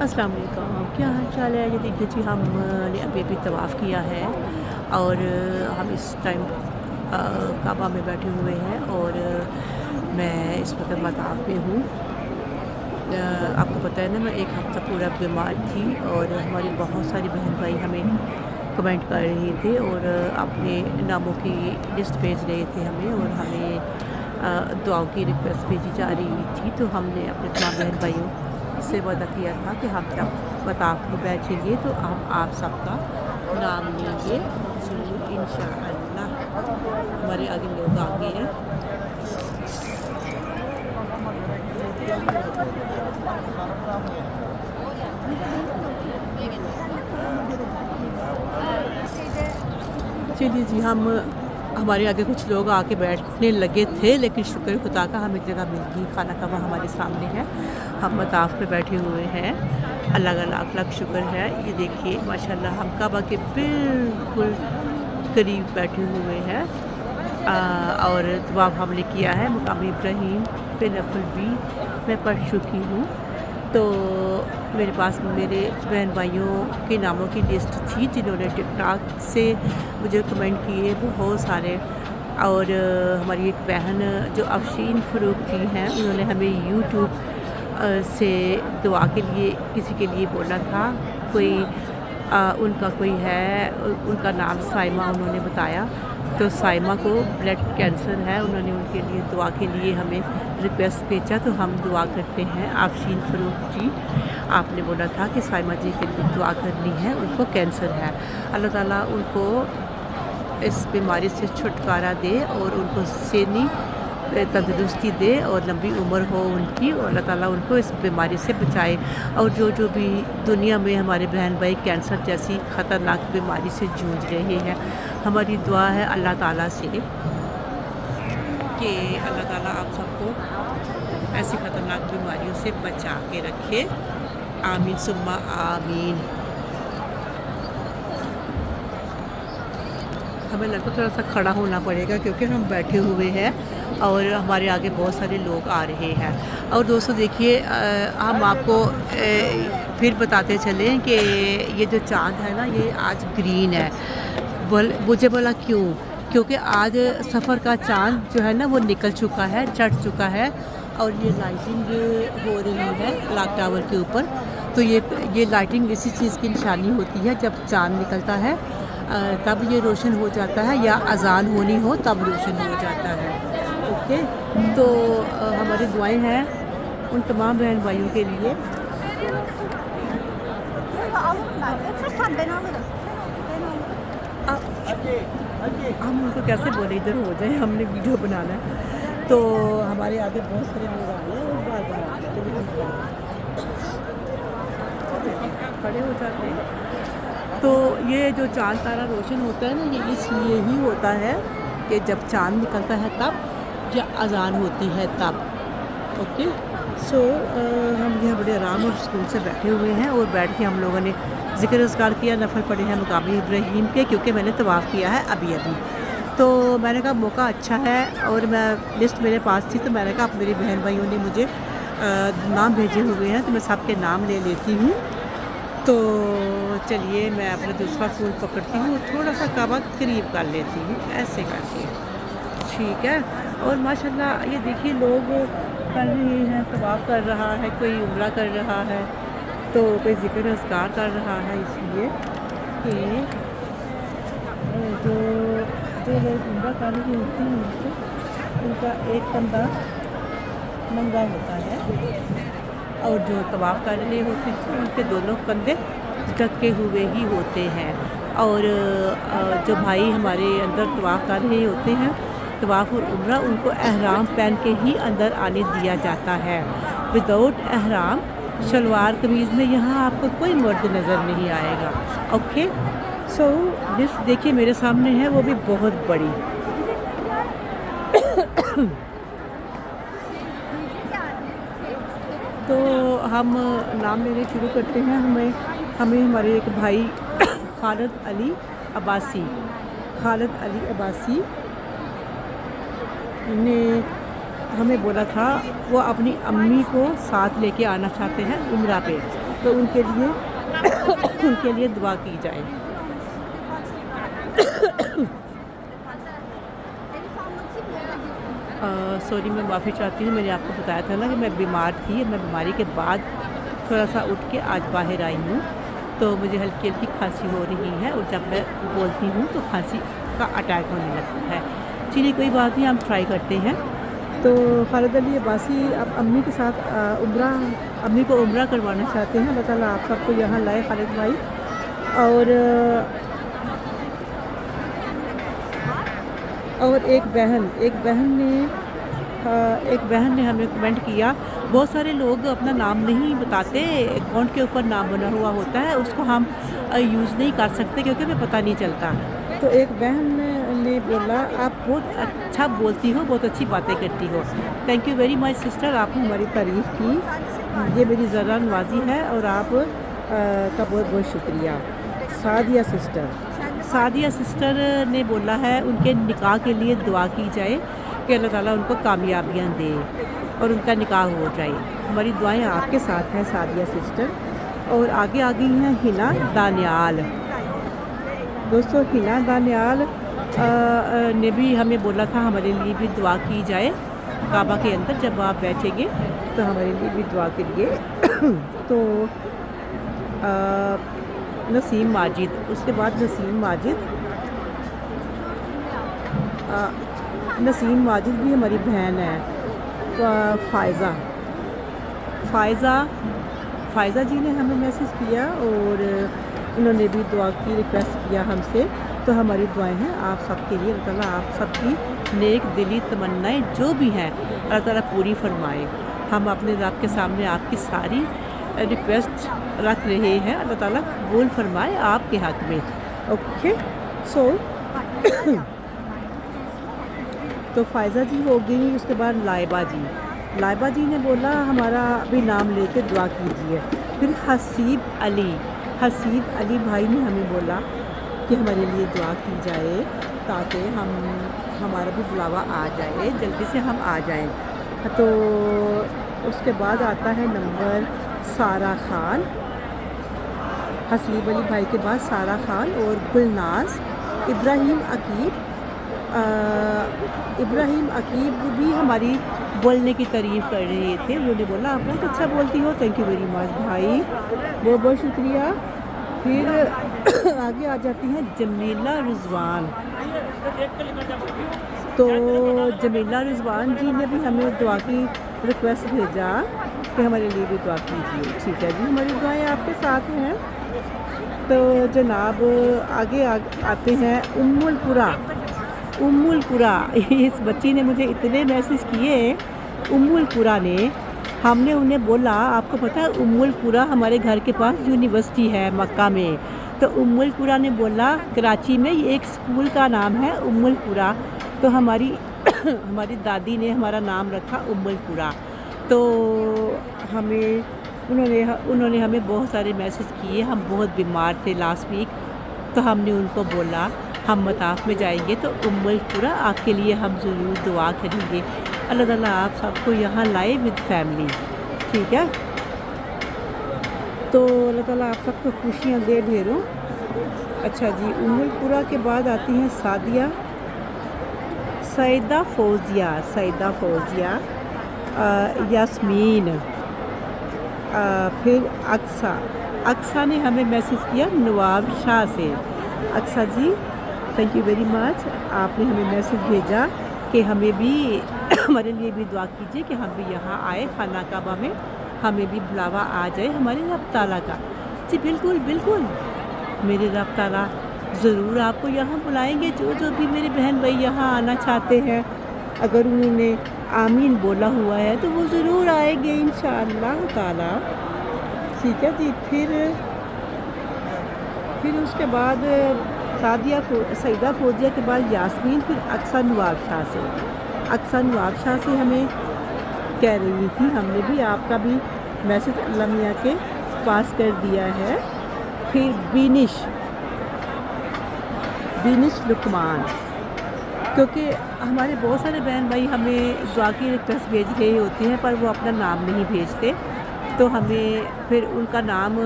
अस्सलाम वालेकुम, क्या हाल चाल है? ये देखिए जी, हमने अभी तवाफ़ किया है और हम इस टाइम काबा में बैठे हुए हैं और मैं इस वक्त मताफ़ में हूँ। आपको पता है ना, मैं 1 हफ़्ता पूरा बीमार थी और हमारी बहुत सारी बहन भाई हमें कमेंट कर रहे थे और अपने नामों की लिस्ट भेज रहे थे हमें, और हमें दुआओं की रिक्वेस्ट भेजी जा रही थी। तो हमने अपने तमाम बहन भाइयों से वादा किया था कि हम जब मताफ़ में बैठेंगे तो हम आप सबका नाम लेंगे ज़रूर इंशाअल्लाह। हमारे आगे लोग आ गए हैं। चलिए जी, हमारे आगे कुछ लोग आके बैठने लगे थे, लेकिन शुक्र खुदा का हमें जगह मिल गई। खाना काबा हमारे सामने है, हम मताफ़ पे बैठे हुए हैं। अल्लाह का लाख लाख शुक्र है। ये देखिए माशाल्लाह, हम काबा के बिल्कुल करीब बैठे हुए हैं। और दुआ हमने किया है मकाम इब्राहीम पे नफल भी मैं पढ़ चुकी हूँ। तो मेरे पास मेरे बहन भाइयों के नामों की लिस्ट थी जिन्होंने टिकटॉक से मुझे कमेंट किए बहुत सारे। और हमारी एक बहन जो अफशीन फ़रूक जी हैं, उन्होंने हमें यूट्यूब से दुआ के लिए किसी के लिए बोला था। कोई उनका कोई है, उनका नाम साइमा उन्होंने बताया। तो साइमा को ब्लड कैंसर है, उन्होंने उनके लिए दुआ के लिए हमें रिक्वेस्ट भेजा, तो हम दुआ करते हैं। आफशीन फ़रूक जी, आपने बोला था कि साइमा जी के लिए दुआ करनी है, उनको कैंसर है। अल्लाह ताला उनको इस बीमारी से छुटकारा दे और उनको सेहनी तंदुरुस्ती दे और लंबी उम्र हो उनकी, और अल्लाह ताला उनको इस बीमारी से बचाए। और जो भी दुनिया में हमारे बहन भाई कैंसर जैसी ख़तरनाक बीमारी से जूझ रहे हैं, हमारी दुआ है अल्लाह ताला से कि अल्लाह ताला आप सबको ऐसी ख़तरनाक बीमारियों से बचा के रखे। आमीन सुम्मा आमीन। हमें लगता है थोड़ा सा खड़ा होना पड़ेगा क्योंकि हम बैठे हुए हैं और हमारे आगे बहुत सारे लोग आ रहे हैं। और दोस्तों देखिए, हम आपको फिर बताते चलें कि ये जो चाँद है ना, ये आज ग्रीन है। मुझे बोला क्यों? क्योंकि आज सफ़र का चाँद जो है ना, वो निकल चुका है, चढ़ चुका है और ये लाइटिंग हो रही है क्लॉक टावर के ऊपर। तो ये लाइटिंग इसी चीज़ की निशानी होती है, जब चाँद निकलता है तब ये रोशन हो जाता है, या अज़ान होनी हो तब रोशन हो जाता है। ओके, तो हमारी दुआएं हैं उन तमाम बहन भाइयों के लिए। हम उनको कैसे बोले इधर हो जाए, हमने वीडियो बनाना है। तो हमारे आगे बहुत सारे लोग आ रहे हैं और बार बार आ रहे हैं, खड़े हो जाते हैं। तो ये जो चाँद तारा रोशन होता है ना, ये इसलिए ही होता है कि जब चाँद निकलता है तब, या अज़ान होती है तब। ओके, सो हम यहाँ बड़े आराम और सुकून से बैठे हुए हैं और बैठ के हम लोगों ने ज़िक्र अज़कार किया, नफल पढ़े हैं मकाम इब्राहीम के, क्योंकि मैंने तवाफ़ किया है अभी अभी। तो मैंने कहा मौका अच्छा है और मैं लिस्ट मेरे पास थी, तो मैंने कहा अब मेरी बहन भाइयों ने मुझे नाम भेजे हुए हैं तो मैं सबके नाम ले लेती हूँ। तो चलिए, मैं अपना दूसरा फ़ोन पकड़ती हूँ, थोड़ा सा काबा करीब कर लेती हूँ, ऐसे करके, ठीक है। और माशाल्लाह ये देखिए, लोग कर रहे हैं, तवाफ़ कर रहा है, कोई उम्रा कर रहा है, तो कोई ज़िक्र अज़कार कर रहा है। इसलिए कि जो जो लोग उम्रा कर रहे होते हैं उनका एक कंधा नंगा होता है, और जो तवाफ़ कर रहे होते हैं उनके दोनों कंधे ढके हुए ही होते हैं। और जो भाई हमारे अंदर तवाफ़ कर रहे होते हैं, तवाफ़ और उम्रा, उनको एहराम पहन के ही अंदर आने दिया जाता है। विदाउट एहराम शलवार कमीज़ में यहाँ आपको कोई मर्द नज़र नहीं आएगा। ओके, सो दिस देखिए मेरे सामने है, वो भी बहुत बड़ी। तो हम नाम लेने शुरू करते हैं। हमें हमारे एक भाई खालिद अली अब्बासी ने हमें बोला था वो अपनी अम्मी को साथ लेके आना चाहते हैं उम्रा पे, तो उनके लिए उनके लिए दुआ की जाए। सॉरी, मैं माफ़ी चाहती हूँ। मैंने आपको बताया था ना कि मैं बीमार थी। मैं बीमारी के बाद थोड़ा सा उठ के आज बाहर आई हूँ, तो मुझे हल्की हल्की खांसी हो रही है और जब मैं बोलती हूँ तो खांसी का अटैक होने लगता है। चलिए कोई बात नहीं, हम ट्राई करते हैं। तो खालिद अली अब्बासी अब अम्मी के साथ अम्मी को उम्रा करवाना चाहते हैं। अल्लाह ताला आप सबको यहाँ लाए खालिद भाई। और एक बहन ने हमें कमेंट किया। बहुत सारे लोग अपना नाम नहीं बताते, अकाउंट के ऊपर नाम बना हुआ होता है, उसको हम यूज़ नहीं कर सकते क्योंकि हमें पता नहीं चलता। तो एक बहन ने बोला, आप बहुत अच्छा बोलती हो, बहुत अच्छी बातें करती हो। Thank you very much sister, आपने हमारी तारीफ़ की। ये मेरी ज़रा नवाजी है और आप का बहुत बहुत शुक्रिया। सादिया सिस्टर ने बोला है उनके निकाह के लिए दुआ की जाए कि अल्लाह ताला उनको कामयाबियाँ दे और उनका निकाह हो जाए। हमारी दुआएं आपके साथ हैं सादिया सिस्टर। और आगे आ गई हैं हिना दानियाल। दोस्तों, हिना दानियाल ने भी हमें बोला था हमारे लिए भी दुआ की जाए। काबा के अंदर जब आप बैठेंगे तो हमारे लिए भी दुआ करिए। तो नसीम माजिद, उसके बाद नसीम माजिद भी हमारी बहन है। फ़ायज़ा जी ने हमें मैसेज किया और उन्होंने भी दुआ की रिक्वेस्ट किया हमसे। तो हमारी दुआएं हैं आप सबके लिए। अल्लाह ताला आप सबकी नेक दिली तमन्नाएं जो भी हैं अल्लाह ताला पूरी फरमाए। हम अपने रब के सामने आपकी सारी रिक्वेस्ट रख रहे हैं, अल्लाह ताला कबूल फरमाए आपके हक़ में। ओके, सो तो फ़ायज़ा जी हो गई। उसके बाद लाइबा जी ने बोला हमारा भी नाम लेके दुआ कीजिए। फिर हसीब अली भाई ने हमें बोला कि हमारे लिए दुआ की जाए ताकि हमारा भी बुलावा आ जाए, जल्दी से हम आ जाएं। तो उसके बाद आता है नंबर सारा खान। हसीब अली भाई के बाद सारा खान और गुलनाज। इब्राहिम अकीब भी हमारी बोलने की तारीफ़ कर रहे थे। उन्होंने बोला आप बहुत अच्छा बोलती हो, थैंक यू वेरी मच भाई, बहुत बहुत शुक्रिया। फिर आगे आ जाती हैं जमीला रिजवान। तो जमीला रिजवान जी ने भी हमें दुआ की रिक्वेस्ट भेजा कि हमारे लिए भी दुआ कीजिए। ठीक है जी, हमारी दुआएं आपके साथ हैं। तो जनाब आगे आते हैं उम्मुल कुरा। इस बच्ची ने मुझे इतने मैसेज किए, उम्मुल कुरा ने। हमने उन्हें बोला आपको पता है उम्मुल कुरा हमारे घर के पास यूनिवर्सिटी है मक्का में। तो उम्मुल कुरा ने बोला कराची में ये एक स्कूल का नाम है उम्मुल कुरा। तो हमारी दादी ने हमारा नाम रखा उम्मुल कुरा। तो उन्होंने हमें बहुत सारे मैसेज किए। हम बहुत बीमार थे लास्ट वीक, तो हमने उनको बोला हम मताफ़ में जाएंगे तो उम्मुल कुरा आपके लिए हम ज़रूर दुआ करेंगे। अल्लाह ताला आप सबको यहाँ लाए विद फैमिली। ठीक है, तो अल्लाह ताला आप सबको खुशियाँ दे ढेरों। अच्छा जी, उम्मुल कुरा के बाद आती हैं सईदा फ़ौज़िया, यास्मीन, फिर अक्सा ने हमें मैसेज किया नवाब शाह से। अक्सा जी थैंक यू वेरी मच, आपने हमें मैसेज भेजा कि हमें भी हमारे लिए भी दुआ कीजिए कि हम भी यहाँ आए खाना काबा में, हमें भी बुलावा आ जाए हमारे रब ताला का। जी बिल्कुल बिल्कुल, मेरे रब ताला ज़रूर आपको यहाँ बुलाएंगे। जो भी मेरे बहन भाई यहाँ आना चाहते हैं, अगर उन्होंने आमीन बोला हुआ है तो वो ज़रूर आएंगे इंशाअल्लाह ताला। ठीक है जी, फिर उसके बाद सईदा फ़ौज़िया के बाद यास्मीन, फिर अक्सा नवाब शाह से हमें कह रही थी। हमने भी आपका भी मैसेज अल्लाह मियाँ के पास कर दिया है। फिर बिनिश लुकमान, क्योंकि हमारे बहुत सारे बहन भाई हमें दुआ की रिक्वेस्ट भेज रहे होते हैं पर वो अपना नाम नहीं भेजते, तो हमें फिर उनका नाम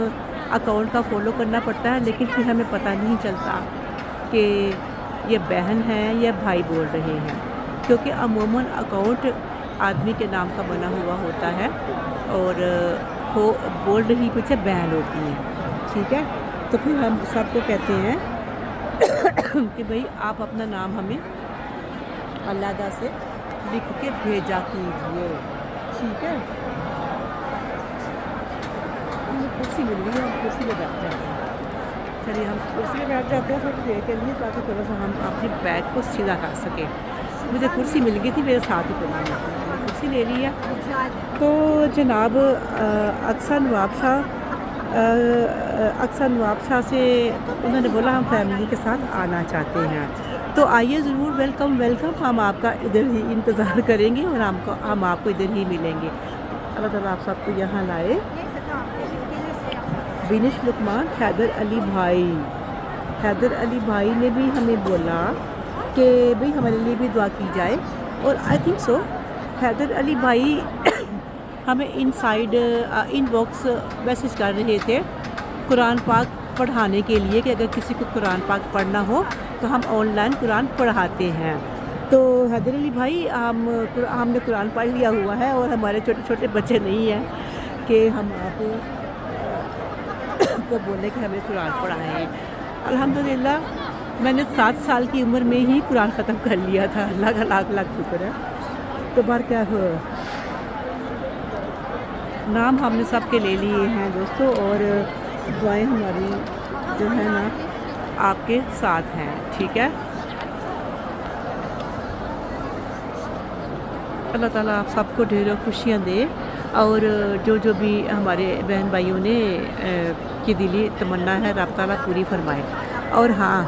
अकाउंट का फ़ॉलो करना पड़ता है, लेकिन फिर हमें पता नहीं चलता कि ये बहन है या भाई बोल रहे हैं, क्योंकि अमूमन अकाउंट आदमी के नाम का बना हुआ होता है और वो बोल रही पीछे बहन होती है, ठीक है। तो फिर हम सबको कहते हैं कि भाई आप अपना नाम हमें अलहदा से लिख के भेजा कीजिए, ठीक है। मुझे कुर्सी मिल गई है, हम कुर्सी पे बैठ जाते हैं। चलिए हम कुर्सी पे बैठ जाते हैं थोड़ी देर के लिए, ताकि थोड़ा सा हम अपनी बैग को सीधा कर सकें। मुझे कुर्सी मिल गई थी मेरे साथ ही पड़ी है, मैंने कुर्सी ले ली है। तो जनाब अक्सर नवाब शाह से उन्होंने बोला हम फैमिली के साथ आना चाहते हैं, तो आइए ज़रूर, वेलकम वेलकम। हम आपका इधर ही इंतज़ार करेंगे और हम आपको इधर ही मिलेंगे। अल्लाह ताला आप सबको यहाँ लाए। बिनिश लुकमान हैदर अली भाई ने भी हमें बोला कि भाई हमारे लिए भी दुआ की जाए, और I think so Haider Ali भाई हमें इनबॉक्स मैसेज कर रहे थे कुरान पाक पढ़ाने के लिए कि अगर किसी को कुरान पाक पढ़ना हो तो हम ऑनलाइन कुरान पढ़ाते हैं। तो हैदर अली भाई हमने कुरान पढ़ लिया हुआ है और हमारे छोटे छोटे बच्चे नहीं हैं कि हम आपको को बोले कि हमें कुरान पढ़ाएं। अल्हम्दुलिल्लाह मैंने 7 साल की उम्र में ही कुरान ख़त्म कर लिया था, अल्लाह का लाख लाख शुक्र है। तो बार क्या हो, नाम हमने सब के ले लिए हैं दोस्तों, और दुआएं हमारी जो है ना आपके साथ हैं, ठीक है। अल्लाह ताला आप सबको ढेरों खुशियाँ दे, और जो भी हमारे बहन भाइयों ने की दिली तमन्ना है रब ताला पूरी फरमाए। और हाँ,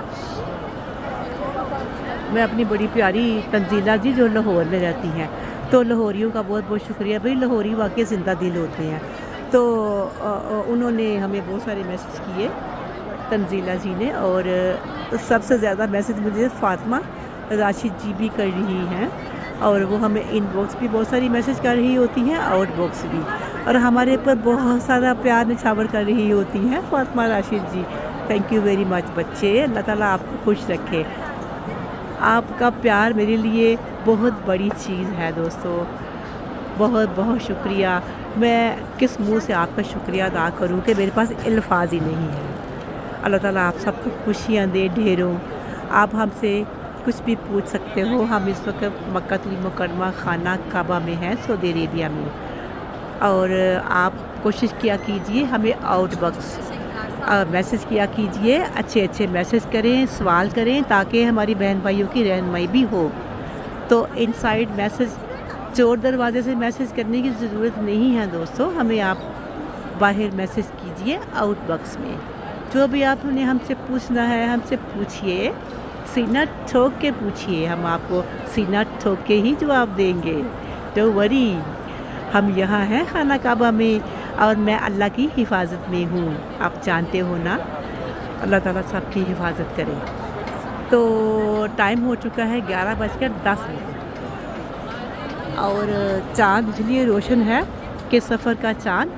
मैं अपनी बड़ी प्यारी तंजीला जी जो लाहौर में रहती हैं, तो लाहौरियों का बहुत बहुत शुक्रिया। भाई लाहौरी वाकई ज़िंदा दिल होते हैं, तो उन्होंने हमें बहुत सारे मैसेज किए तंजीला जी ने, और सबसे ज़्यादा मैसेज मुझे फ़ातिमा राशिद जी भी कर रही हैं, और वो हमें इनबॉक्स भी बहुत सारी मैसेज कर रही होती हैं, आउटबॉक्स भी, और हमारे ऊपर बहुत सारा प्यार निछावर कर रही होती हैं फ़ातिमा राशिद जी। थैंक यू वेरी मच बच्चे, अल्लाह ताला आपको खुश रखे। आपका प्यार मेरे लिए बहुत बड़ी चीज़ है दोस्तों, बहुत बहुत शुक्रिया। मैं किस मुंह से आपका शुक्रिया अदा करूं कि मेरे पास अल्फाज ही नहीं है। अल्लाह ताला आप सबको खुशियां दे ढेरों। आप हमसे कुछ भी पूछ सकते हो। हम इस वक्त मक्कातुल मुकर्रमा खाना काबा में हैं, सऊदी अरेबिया में, और आप कोशिश किया कीजिए हमें आउटबॉक्स मैसेज किया कीजिए, अच्छे अच्छे मैसेज करें, सवाल करें, ताकि हमारी बहन भाइयों की रहनुमाई भी हो। तो इनसाइड मैसेज चोर दरवाज़े से मैसेज करने की ज़रूरत नहीं है दोस्तों, हमें आप बाहर मैसेज कीजिए आउटबॉक्स में। जो भी आपने हमसे पूछना है हमसे पूछिए, सीना ठोक के पूछिए, हम आपको सीना ठोक के ही जवाब देंगे। डोंट वरी, हम यहाँ हैं खाना काबा में, और मैं अल्लाह की हिफाजत में हूँ, आप जानते हो ना। अल्लाह ताला सबकी हिफाजत करे। तो टाइम हो चुका है 11:10, और चाँद इसलिए रोशन है कि सफ़र का चाँद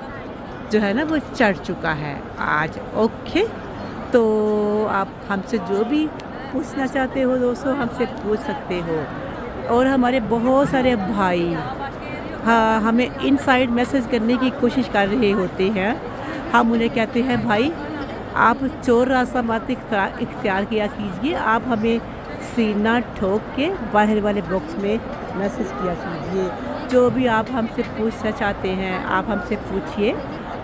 जो है ना वो चढ़ चुका है आज। ओके, तो आप हमसे जो भी पूछना चाहते हो दोस्तों हमसे पूछ सकते हो। और हमारे बहुत सारे भाई हाँ हमें इनसाइड मैसेज करने की कोशिश कर रहे होते हैं। हम उन्हें कहते हैं भाई आप चोर रास्ता मत इख्तियार किया कीजिए, आप हमें सीना ठोक के बाहर वाले बॉक्स में मैसेज किया कीजिए। जो भी आप हमसे पूछना चाहते हैं आप हमसे पूछिए,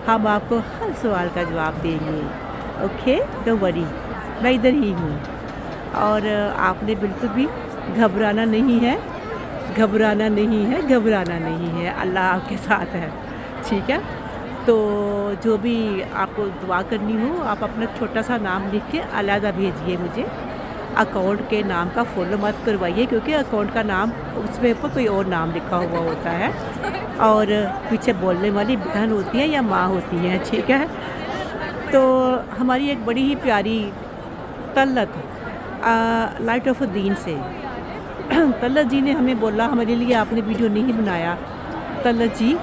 हम आपको हर सवाल का जवाब देंगे। ओके, डोंट वरी, मैं इधर ही हूँ, और आपने बिल्कुल भी घबराना नहीं है, घबराना नहीं है, घबराना नहीं है, अल्लाह आपके साथ है, ठीक है। तो जो भी आपको दुआ करनी हो आप अपना छोटा सा नाम लिख के अलहदा भेजिए मुझे। अकाउंट के नाम का फॉलो मत करवाइए, क्योंकि अकाउंट का नाम उसमें ऊपर कोई और नाम लिखा हुआ होता है, और पीछे बोलने वाली बहन होती है या माँ होती है, ठीक है। तो हमारी एक बड़ी ही प्यारी तलत लाइट ऑफ दीन से तलत जी ने हमें बोला हमारे लिए आपने वीडियो नहीं बनाया। तलत जी,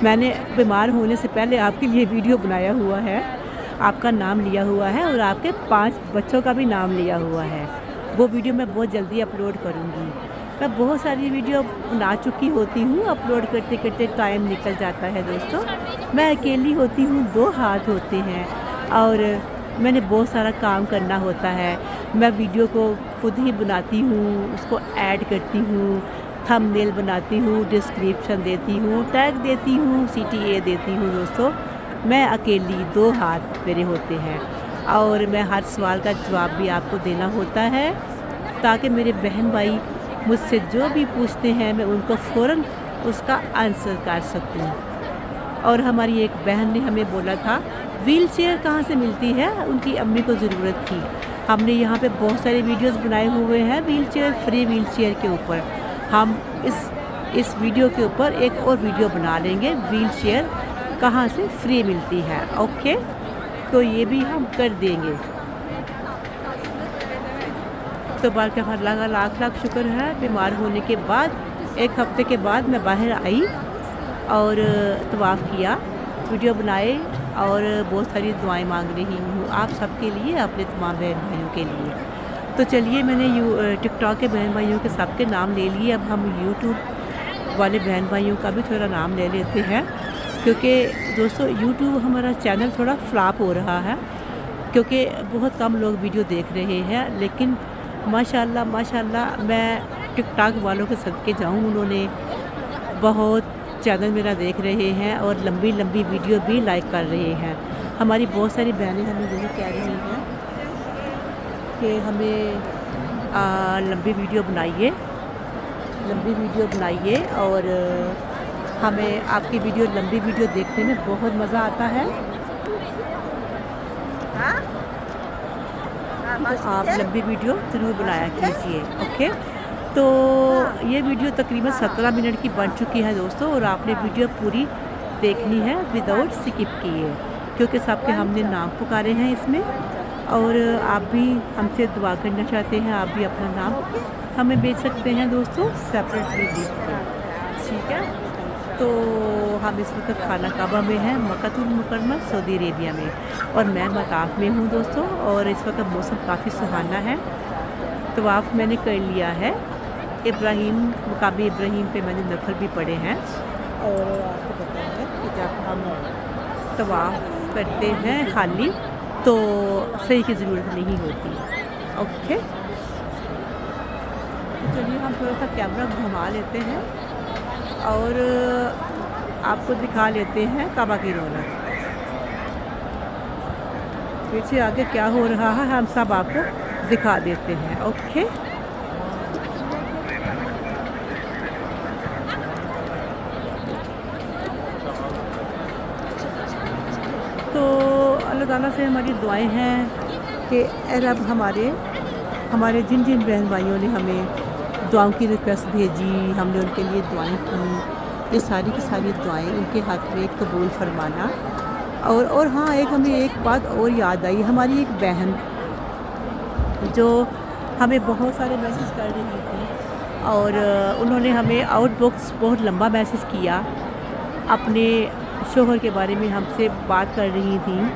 मैंने बीमार होने से पहले आपके लिए वीडियो बनाया हुआ है, आपका नाम लिया हुआ है और आपके 5 बच्चों का भी नाम लिया हुआ है। वो वीडियो मैं बहुत जल्दी अपलोड करूँगी। मैं बहुत सारी वीडियो बना चुकी होती हूँ, अपलोड करते करते टाइम निकल जाता है दोस्तों। मैं अकेली होती हूँ, 2 हाथ होते हैं और मैंने बहुत सारा काम करना होता है। मैं वीडियो को खुद ही बनाती हूँ, उसको ऐड करती हूँ, थंबनेल बनाती हूँ, डिस्क्रिप्शन देती हूँ, टैग देती हूँ, CTA देती हूँ दोस्तों। मैं अकेली 2 हाथ मेरे होते हैं और मैं हर सवाल का जवाब भी आपको देना होता है ताकि मेरे बहन भाई मुझसे जो भी पूछते हैं मैं उनको फ़ौरन उसका आंसर कर सकूँ। और हमारी एक बहन ने हमें बोला था व्हीलचेयर कहाँ से मिलती है, उनकी अम्मी को ज़रूरत थी। हमने यहाँ पे बहुत सारे वीडियोस बनाए हुए हैं व्हीलचेयर, फ्री व्हीलचेयर के ऊपर। हम इस वीडियो के ऊपर एक और वीडियो बना लेंगे व्हीलचेयर कहाँ से फ्री मिलती है। ओके, तो ये भी हम कर देंगे। तो बार का अल्लाह का लाख लाख शुक्र है, बीमार होने के बाद 1 हफ़्ते के बाद मैं बाहर आई और तवाफ़ किया, वीडियो बनाए और बहुत सारी दुआएं मांग रही हूँ आप सबके लिए, अपने तमाम बहन भाइयों के लिए। तो चलिए मैंने टिकटॉक के बहन भाइयों के सबके नाम ले लिए, अब हम यूट्यूब वाले बहन भाइयों का भी थोड़ा नाम ले लेते हैं क्योंकि दोस्तों यूट्यूब हमारा चैनल थोड़ा फ्लॉप हो रहा है क्योंकि बहुत कम लोग वीडियो देख रहे हैं। लेकिन माशाल्लाह माशाल्लाह मैं टिकटॉक वालों के सदके जाऊँ, उन्होंने बहुत चैनल मेरा देख रहे हैं और लंबी लंबी वीडियो भी लाइक कर रहे हैं। हमारी बहुत सारी बहनें हमें यही कह रही हैं कि हमें लंबी वीडियो बनाइए और हमें आपकी लंबी वीडियो देखने में बहुत मज़ा आता है। तो आप लंबी वीडियो ज़रूर बनाया कीजिए। ओके, तो ये वीडियो तकरीबन 17 मिनट की बन चुकी है दोस्तों और आपने वीडियो पूरी देखनी है विदाउट स्किप किए क्योंकि सबके हमने नाम पुकारे हैं इसमें और आप भी हमसे दुआ करना चाहते हैं, आप भी अपना नाम हमें भेज सकते हैं दोस्तों सेपरेटली लिख कर, ठीक है। तो हम इस वक्त खाना काबा में हैं, मक्कातुल मुकर्रमा सऊदी अरेबिया में, और मैं मताफ में हूँ दोस्तों। और इस वक्त मौसम काफ़ी सुहाना है। तवाफ़ मैंने कर लिया है, मकाम इब्राहीम पे मैंने नफल भी पढ़े हैं। और आपको पता है कि जब हम तवाफ़ करते हैं खाली तो सही की ज़रूरत नहीं होती। ओके, चलिए हम थोड़ा सा कैमरा घुमा लेते हैं और आपको दिखा लेते हैं काबा की रौनक। पीछे आगे क्या हो रहा है हम सब आपको दिखा देते हैं। ओके, तो अल्लाह ताला से हमारी दुआएं हैं कि ए रब हमारे जिन जिन बहन भाइयों ने हमें दुआओं की रिक्वेस्ट भेजी, हमने उनके लिए दुआएं की, ये सारी की सारी दुआएं उनके हक़ में कबूल फरमाना। और हाँ, हमें एक बात और याद आई, हमारी एक बहन जो हमें बहुत सारे मैसेज कर रही थी और उन्होंने हमें आउटबॉक्स बहुत लंबा मैसेज किया, अपने शोहर के बारे में हमसे बात कर रही थी।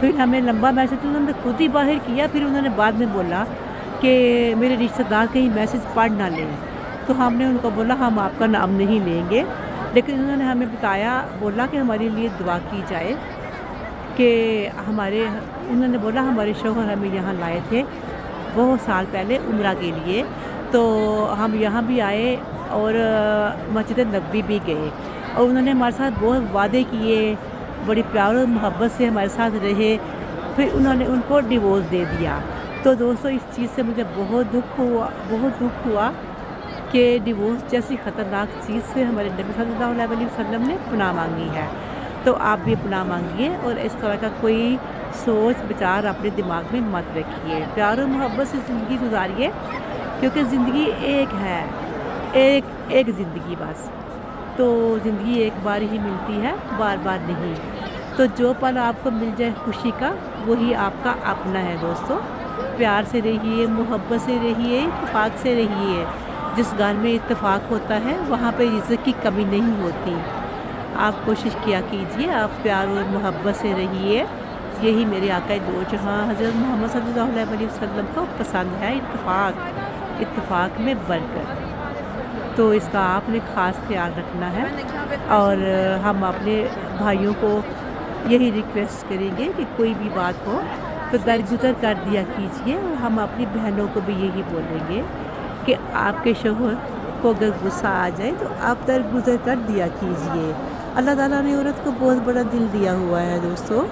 फिर हमें लंबा मैसेज उन्होंने खुद ही बाहर किया, फिर उन्होंने बाद में बोला कि मेरे रिश्तेदार कहीं मैसेज पढ़ ना लें। तो हमने उनको बोला हम आपका नाम नहीं लेंगे, लेकिन उन्होंने हमें बोला कि हमारे लिए दुआ की जाए कि उन्होंने बोला हमारे शौहर हमें यहाँ लाए थे बहुत साल पहले उम्रा के लिए, तो हम यहाँ भी आए और मस्जिद नबवी भी गए और उन्होंने हमारे साथ बहुत वादे किए, बड़ी प्यार और मोहब्बत से हमारे साथ रहे। फिर उन्होंने उनको डिवोर्स दे दिया। तो दोस्तों इस चीज़ से मुझे बहुत दुख हुआ कि डिवोर्स जैसी ख़तरनाक चीज़ से हमारे नबी सल्लल्लाहु अलैहि वसल्लम ने पनाह मांगी है। तो आप भी पनाह मांगिए और इस तरह का कोई सोच विचार अपने दिमाग में मत रखिए। प्यार और मोहब्बत से ज़िंदगी गुजारिए क्योंकि ज़िंदगी एक है, एक ज़िंदगी बस। तो ज़िंदगी एक बार ही मिलती है, बार बार नहीं। तो जो पल आपको मिल जाए खुशी का, वही आपका अपना है दोस्तों। प्यार से रहिए, मोहब्बत से रहिए, इत्तेफाक से रहिए। जिस घर में इत्तेफाक होता है वहाँ पे रिज़्क़ की कमी नहीं होती। आप कोशिश किया कीजिए, आप प्यार और मोहब्बत से रहिए। यही मेरे आका दो जहाँ हज़रत मोहम्मद सल्लल्लाहु अलैहि वसल्लम को पसंद है, इत्तेफाक में बरकत। तो इसका आपने ख़ास ख्याल रखना है। और हम अपने भाइयों को यही रिक्वेस्ट करेंगे कि कोई भी बात हो तो दरगुज़र कर दिया कीजिए। और हम अपनी बहनों को भी यही बोलेंगे कि आपके शौहर को अगर गुस्सा आ जाए तो आप दरगुज़र कर दिया कीजिए। अल्लाह ताला ने औरत को बहुत बड़ा दिल दिया हुआ है दोस्तों,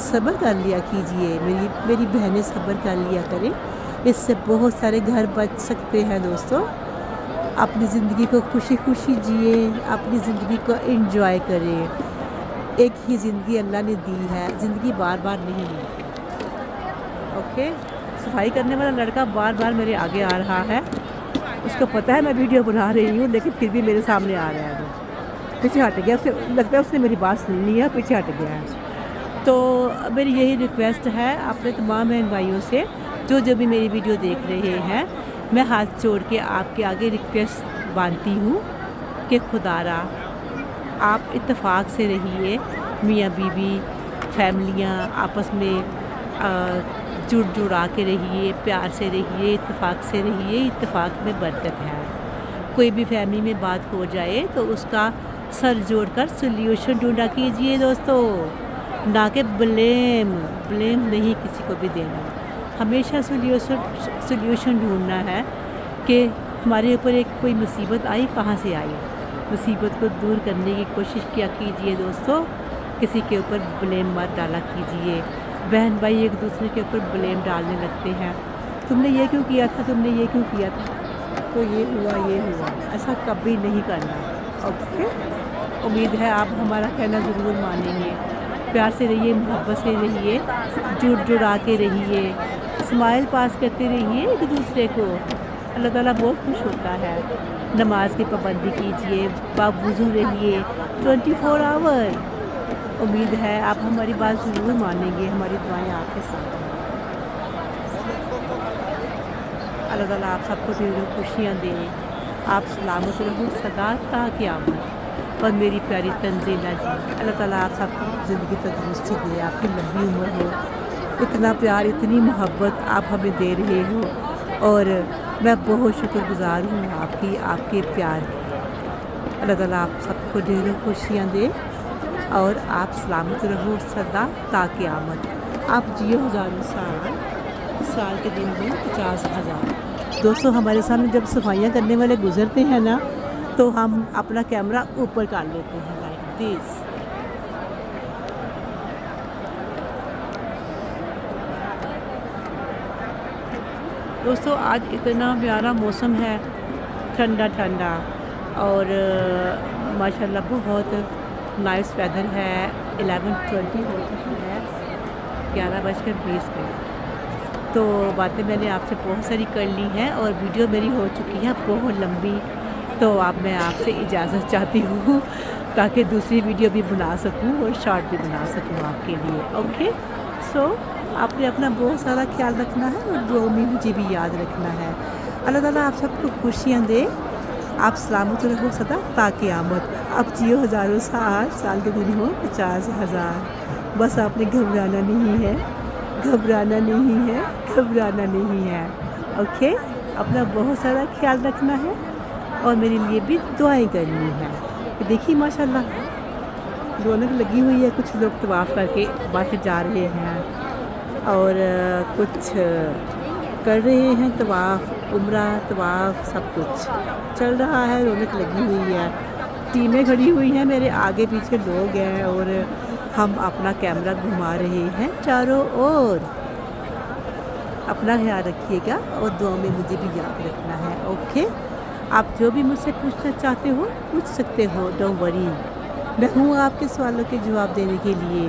सब्र कर लिया कीजिए। मेरी बहनें सब्र कर लिया करें, इससे बहुत सारे घर बच सकते हैं दोस्तों। अपनी ज़िंदगी को खुशी खुशी जिए, अपनी ज़िंदगी को एंजॉय करें। एक ही ज़िंदगी अल्लाह ने दी है, ज़िंदगी बार बार नहीं मिलती। ओके, सफाई करने वाला लड़का बार बार मेरे आगे आ रहा है। उसको पता है मैं वीडियो बना रही हूँ, लेकिन फिर भी मेरे सामने आ रहा है। वो पीछे हट गया, उसे लगता है उसने मेरी बात सुननी है, पीछे हट गया है। तो मेरी यही रिक्वेस्ट है अपने तमाम बहन भाइयों से जो भी मेरी वीडियो देख रहे हैं, मैं हाथ जोड़ के आपके आगे रिक्वेस्ट बांधती हूँ कि खुदारा आप इत्तेफाक से रहिए। मियाँ बीवी फैमिलियाँ आपस में जुड़ा के रहिए, प्यार से रहिए, इत्तेफाक से रहिए। इत्तेफाक में बरकत है। कोई भी फैमिली में बात हो जाए तो उसका सर जोड़कर सॉल्यूशन ढूंढा कीजिए दोस्तों, ना कि ब्लेम नहीं किसी को भी देना। हमेशा सॉल्यूशन ढूंढना है कि हमारे ऊपर एक कोई मुसीबत आई, कहाँ से आई। मुसीबत को दूर करने की कोशिश किया कीजिए दोस्तों, किसी के ऊपर ब्लेम मत डाला कीजिए। बहन भाई एक दूसरे के ऊपर ब्लेम डालने लगते हैं, तुमने ये क्यों किया था, तुमने ये क्यों किया था, तो ये हुआ। ऐसा कभी नहीं करना। ओके, उम्मीद है आप हमारा कहना ज़रूर मानेंगे। प्यार से रहिए, मोहब्बत से रहिए, जुड़ा के रहिए, स्माइल पास करते रहिए एक दूसरे को। अल्लाह ताला बहुत खुश होता है। नमाज की पाबंदी कीजिए, बावजूद रहिए 24 आवर। उम्मीद है आप हमारी बात ज़रूर मानेंगे। हमारी दुआएं आपके साथ हैं। अल्लाह ताला आप सबको ज़रूर खुशियाँ दे, आप सलामत रहो सदा ता क़यामत। और मेरी प्यारी तंजीला जी, अल्लाह ताला आप सबको ज़िंदगी तंदुरुस्ती दे, आपकी लंबी उम्र हो। इतना प्यार, इतनी मोहब्बत आप हमें दे रहे हो और मैं बहुत शुक्रगुज़ार हूँ आपके प्यार की। अल्लाह ताला आप सबको ढेरों खुशियाँ दे और आप सलामत रहो सदा ता क़यामत। आप जियो हज़ारों साल के दिन हो 50,000। दोस्तों हमारे सामने जब सफाइयाँ करने वाले गुज़रते हैं ना, तो हम अपना कैमरा ऊपर कर लेते हैं लाइक दिस। दोस्तों आज इतना प्यारा मौसम है, ठंडा ठंडा और माशाल्लाह बहुत नाइस वेदर है। 11:20 हो चुकी है, 11:20। तो बातें मैंने आपसे बहुत सारी कर ली हैं और वीडियो मेरी हो चुकी है बहुत लंबी। तो अब मैं आपसे इजाज़त चाहती हूँ ताकि दूसरी वीडियो भी बना सकूँ और शॉर्ट भी बना सकूँ आपके लिए। ओके, सो आपने अपना बहुत सारा ख्याल रखना है और दुआ में मुझे भी याद रखना है। अल्लाह ताला आप सबको खुशियाँ दे, आप सलामत रहो सदा ता क़यामत। आप जियो हज़ारों साल के दिन हो 50,000। बस आपने घबराना नहीं है। ओके, अपना बहुत सारा ख्याल रखना है और मेरे लिए भी दुआएं करनी है। देखिए माशाल्लाह रौनक लगी हुई है। कुछ लोग तवाफ़ करके बाहर जा रहे हैं और कुछ कर रहे हैं तवाफ़, उम्रा तवाफ़ सब कुछ चल रहा है, रौनक लगी हुई है। टीमें खड़ी हुई हैं, मेरे आगे पीछे लोग हैं और हम अपना कैमरा घुमा रहे हैं चारों ओर। अपना ख्याल रखिएगा और दुआ में मुझे भी याद रखना है। ओके, आप जो भी मुझसे पूछना चाहते हो पूछ सकते हो, डोंट वरी, मैं हूँ आपके सवालों के जवाब देने के लिए।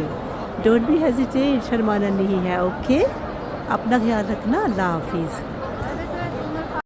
डोंट बी हेजिटेट, शर्माना नहीं है। ओके, अपना ख्याल रखना। अल्लाह हाफिज़।